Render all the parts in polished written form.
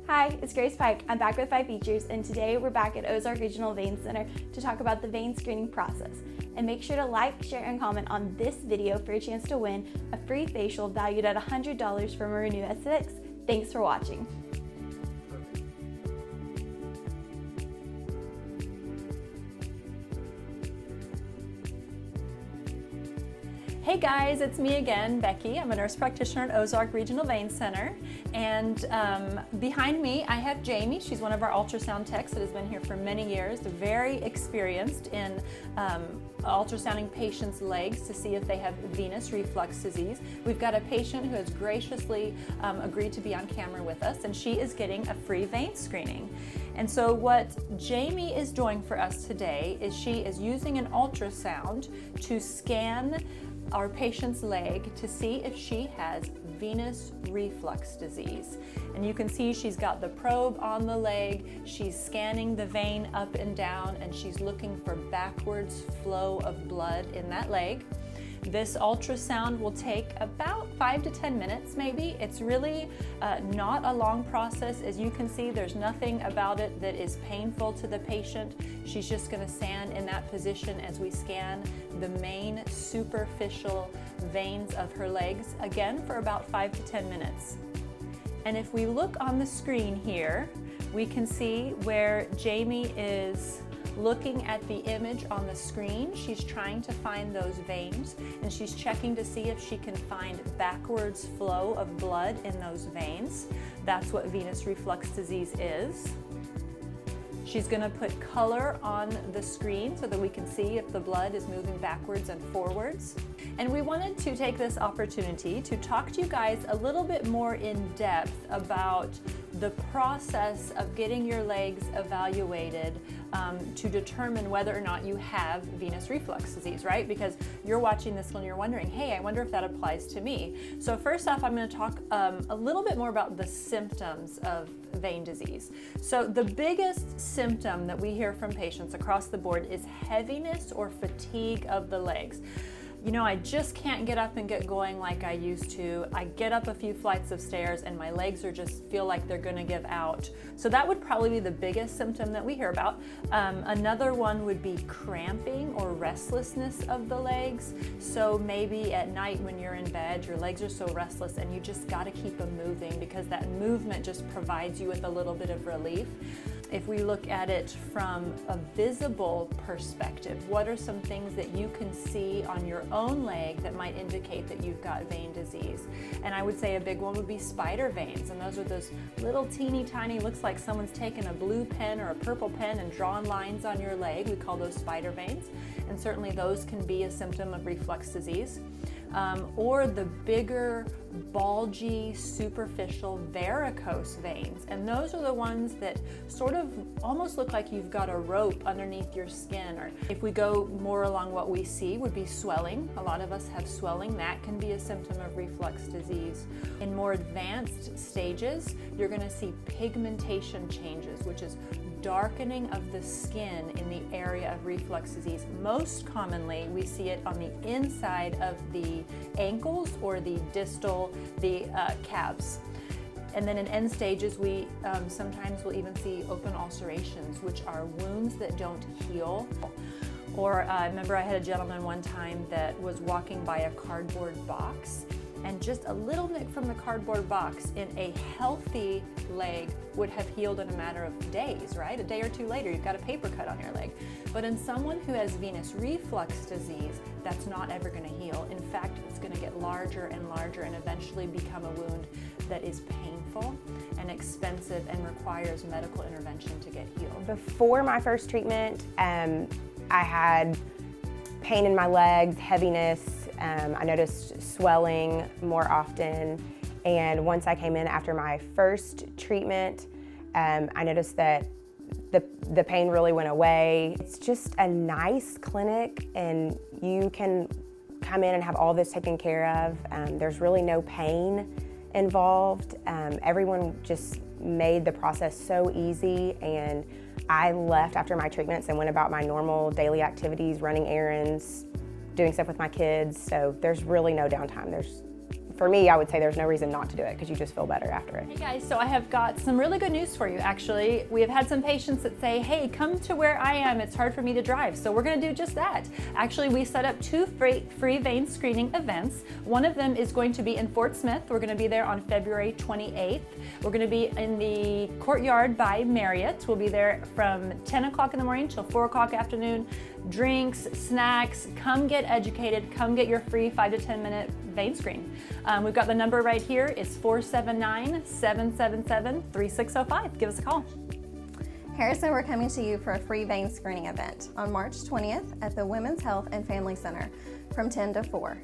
Hi, it's Grace Pike. I'm back with 5Features, and today we're back at Ozark Regional Vein Center to talk about the vein screening process. And make sure to like, share, and comment on this video for a chance to win a free facial valued at $100 from a Renew Aesthetics. Thanks for watching. Hey guys, it's me again, Becky. I'm a nurse practitioner at Ozark Regional Vein Center. And behind me, I have Jamie. She's one of our ultrasound techs that has been here for many years, very experienced in ultrasounding patients' legs to see if they have venous reflux disease. We've got a patient who has graciously agreed to be on camera with us, and she is getting a free vein screening. And so what Jamie is doing for us today is she is using an ultrasound to scan our patient's leg to see if she has venous reflux disease. And you can see she's got the probe on the leg, she's scanning the vein up and down, and she's looking for backwards flow of blood in that leg. This ultrasound will take about 5 to 10 minutes maybe. It's really not a long process. As you can see, there's nothing about it that is painful to the patient. She's just going to stand in that position as we scan the main superficial veins of her legs, again for about 5 to 10 minutes. And if we look on the screen here, we can see where Jamie is looking at the image on the screen. She's trying to find those veins, and she's checking to see if she can find backwards flow of blood in those veins. That's what venous reflux disease is. She's going to put color on the screen so that we can see if the blood is moving backwards and forwards. And we wanted to take this opportunity to talk to you guys a little bit more in depth about the process of getting your legs evaluated to determine whether or not you have venous reflux disease, right? Because you're watching this and you're wondering, hey, I wonder if that applies to me. So first off, I'm going to talk a little bit more about the symptoms of vein disease. So the biggest symptom that we hear from patients across the board is heaviness or fatigue of the legs. You know, I just can't get up and get going like I used to. I get up a few flights of stairs and my legs are just feel like they're gonna give out. So that would probably be the biggest symptom that we hear about. Another one would be cramping or restlessness of the legs. So maybe at night when you're in bed, your legs are so restless and you just gotta keep them moving because that movement just provides you with a little bit of relief. If we look at it from a visible perspective, what are some things that you can see on your own leg that might indicate that you've got vein disease? And I would say a big one would be spider veins, and those are those little teeny tiny, looks like someone's taken a blue pen or a purple pen and drawn lines on your leg. We call those spider veins, and certainly those can be a symptom of reflux disease. Or the bigger, bulgy, superficial varicose veins. And those are the ones that sort of almost look like you've got a rope underneath your skin. Or if we go more along what we see would be swelling. A lot of us have swelling. That can be a symptom of reflux disease. In more advanced stages, you're going to see pigmentation changes, which is darkening of the skin in the area of reflux disease. Most commonly, we see it on the inside of the ankles or the distal, the calves. And then in end stages, we sometimes will even see open ulcerations, which are wounds that don't heal. Or I remember I had a gentleman one time that was walking by a cardboard box, and just a little nick from the cardboard box in a healthy leg would have healed in a matter of days, right? A day or two later, you've got a paper cut on your leg. But in someone who has venous reflux disease, that's not ever going to heal. In fact, it's going to get larger and larger and eventually become a wound that is painful and expensive and requires medical intervention to get healed. Before my first treatment, I had pain in my legs, heaviness. I noticed swelling more often, and once I came in after my first treatment, I noticed that the pain really went away. It's just a nice clinic, and you can come in and have all this taken care of. There's really no pain involved. Everyone just made the process so easy, and I left after my treatments and went about my normal daily activities, running errands, doing stuff with my kids, so there's really no downtime. for me, I would say there's no reason not to do it because you just feel better after it. Hey guys, so I have got some really good news for you actually. We have had some patients that say, hey, come to where I am, it's hard for me to drive. So we're gonna do just that. Actually, we set up 2 free vein screening events. One of them is going to be in Fort Smith. We're gonna be there on February 28th. We're gonna be in the courtyard by Marriott. We'll be there from 10 o'clock in the morning till 4 o'clock afternoon. Drinks, snacks, come get educated, come get your free 5 to 10 minute vein screen. We've got the number right here. It's 479-777-3605. Give us a call. Harrison, we're coming to you for a free vein screening event on March 20th at the Women's Health and Family Center from 10 to 4.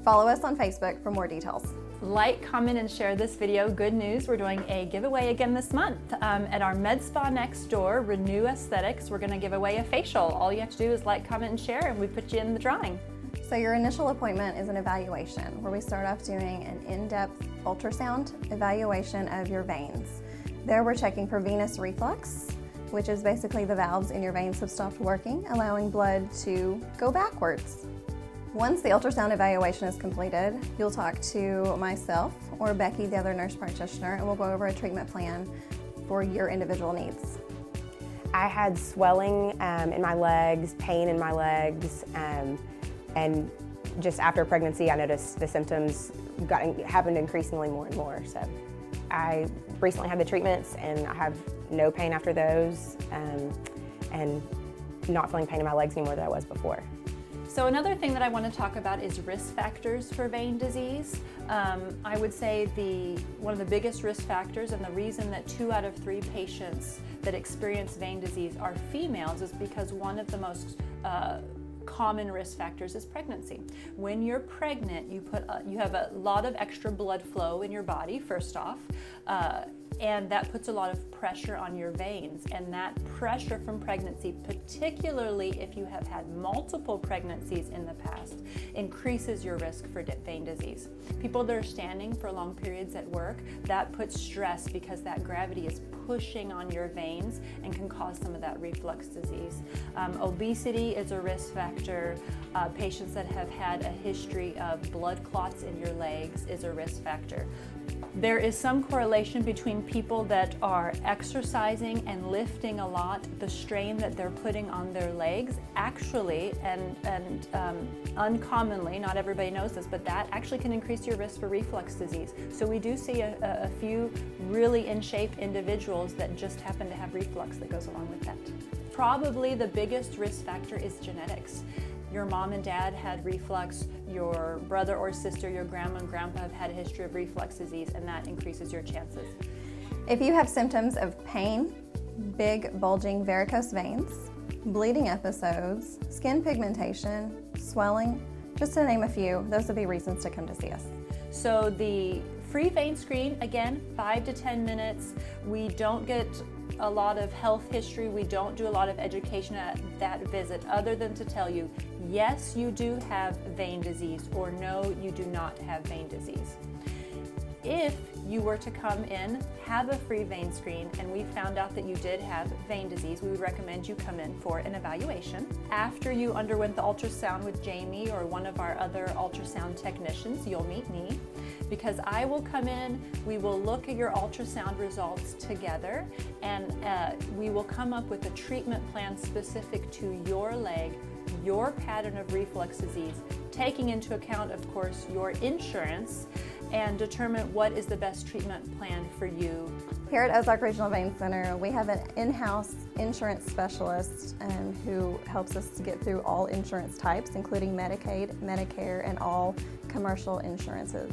Follow us on Facebook for more details. Like, comment, and share this video. Good news, we're doing a giveaway again this month. At our med spa next door, Renew Aesthetics, we're gonna give away a facial. All you have to do is like, comment, and share, and we put you in the drawing. So your initial appointment is an evaluation where we start off doing an in-depth ultrasound evaluation of your veins. There we're checking for venous reflux, which is basically the valves in your veins have stopped working, allowing blood to go backwards. Once the ultrasound evaluation is completed, you'll talk to myself or Becky, the other nurse practitioner, and we'll go over a treatment plan for your individual needs. I had swelling in my legs, pain in my legs, and just after pregnancy, I noticed the symptoms happened increasingly more and more. So I recently had the treatments and I have no pain after those, and not feeling pain in my legs anymore that I was before. So another thing that I want to talk about is risk factors for vein disease. I would say one of the biggest risk factors, and the reason that 2 out of 3 patients that experience vein disease are females, is because one of the most common risk factors is pregnancy. When you're pregnant, you have a lot of extra blood flow in your body, first off, and that puts a lot of pressure on your veins. And that pressure from pregnancy, particularly if you have had multiple pregnancies in the past, increases your risk for vein disease. People that are standing for long periods at work, that puts stress because that gravity is pushing on your veins and can cause some of that reflux disease. Obesity is a risk factor. Patients that have had a history of blood clots in your legs is a risk factor. There is some correlation between people that are exercising and lifting a lot, the strain that they're putting on their legs actually, and uncommonly, not everybody knows this, but that actually can increase your risk for reflux disease. So we do see a few really in shape individuals that just happen to have reflux that goes along with that. Probably the biggest risk factor is genetics. Your mom and dad had reflux, your brother or sister, your grandma and grandpa have had a history of reflux disease, and that increases your chances. If you have symptoms of pain, big bulging varicose veins, bleeding episodes, skin pigmentation, swelling, just to name a few, those would be reasons to come to see us. So the free vein screen, again, 5 to 10 minutes. We don't get a lot of health history. We don't do a lot of education at that visit other than to tell you, yes, you do have vein disease, or no, you do not have vein disease. If you were to come in, have a free vein screen, and we found out that you did have vein disease, we would recommend you come in for an evaluation. After you underwent the ultrasound with Jamie or one of our other ultrasound technicians, you'll meet me, because I will come in, we will look at your ultrasound results together, and we will come up with a treatment plan specific to your leg, your pattern of reflux disease, taking into account, of course, your insurance, and determine what is the best treatment plan for you. Here at Ozark Regional Vein Center, we have an in-house insurance specialist who helps us to get through all insurance types, including Medicaid, Medicare, and all commercial insurances.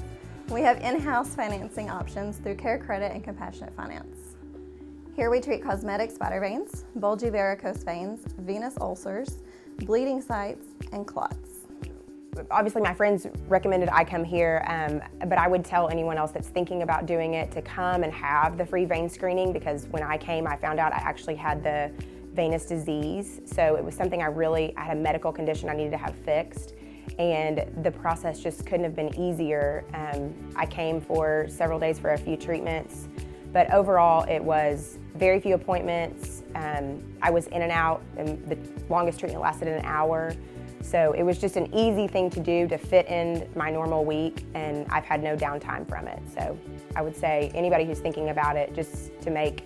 We have in-house financing options through Care Credit and Compassionate Finance. Here we treat cosmetic spider veins, bulgy varicose veins, venous ulcers, bleeding sites, and clots. Obviously, my friends recommended I come here, but I would tell anyone else that's thinking about doing it to come and have the free vein screening, because when I came, I found out I actually had the venous disease. So it was something I had a medical condition I needed to have fixed, and the process just couldn't have been easier. I came for several days for a few treatments, but overall it was very few appointments. I was in and out, and the longest treatment lasted an hour. So it was just an easy thing to do to fit in my normal week, and I've had no downtime from it. So I would say anybody who's thinking about it, just to make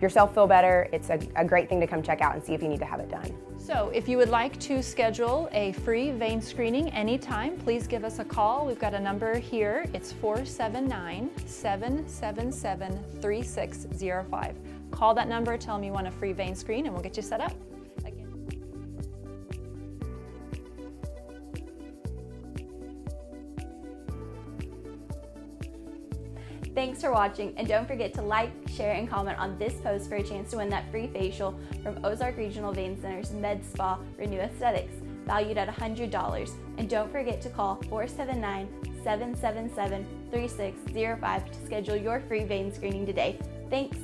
yourself feel better, it's a great thing to come check out and see if you need to have it done. So if you would like to schedule a free vein screening anytime, please give us a call. We've got a number here. It's 479-777-3605. Call that number, tell them you want a free vein screen, and we'll get you set up. Thanks for watching, and don't forget to like, share, and comment on this post for a chance to win that free facial from Ozark Regional Vein Center's Med Spa Renew Aesthetics, valued at $100. And don't forget to call 479-777-3605 to schedule your free vein screening today. Thanks!